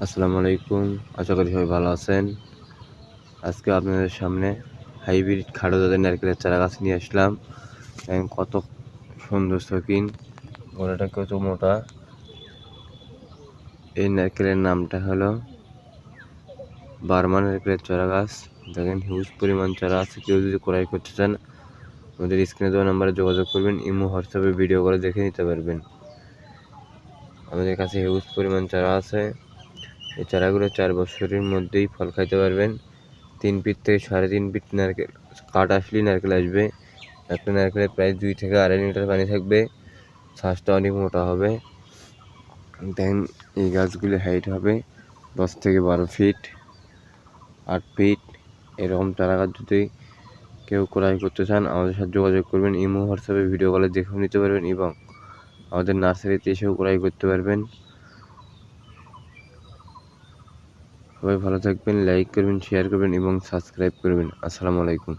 আসসালামু আলাইকুম। আশা করি সবাই ভালো আছেন। আজকে আপনাদের সামনে হাইব্রিড খাটো জাতের নারকেলের চারা গাছ নিয়ে আসলাম। দেখেন কত সুন্দর শৌখিন, গোড়াটা কত মোটা। এই নারকেলের নামটা হলো বার্মা নারকেলের চারা গাছ। দেখেন হিউজ পরিমাণ চারা আছে। কেউ যদি ক্রয় করতে চান আমাদের স্ক্রিনে দেওয়া নাম্বারে যোগাযোগ করবেন। ইমো হোয়াটসঅ্যাপে ভিডিও করে দেখে নিতে পারবেন। আমাদের কাছে হিউজ পরিমাণ চারা আছে। এই চারাগুলো 4 বছরের মধ্যেই ফল খাইতে পারবেন। 3 ফিট থেকে 3.5 ফিট নারকেল কাঠ আসলেই নারকেল আসবে। একটা নারকেলে প্রায় 2 থেকে 2.5 লিটার পানি থাকবে। শ্বাসটা অনেক মোটা হবে। দেখেন এই গাছগুলি হাইট হবে 10 থেকে 12 ফিট, 8 ফিট। এরকম চারা গাছ যদি কেউ ক্রয় করতে চান আমাদের সাথে যোগাযোগ করবেন। ইমো হোয়াটসঅ্যাপে ভিডিও কলে দেখেও নিতে পারবেন এবং আমাদের নার্সারিতে এসেও ক্রয় করতে পারবেন। সবাই ভালো থাকবেন, লাইক করবেন, শেয়ার করবেন এবং সাবস্ক্রাইব করবেন। আসসালামু আলাইকুম।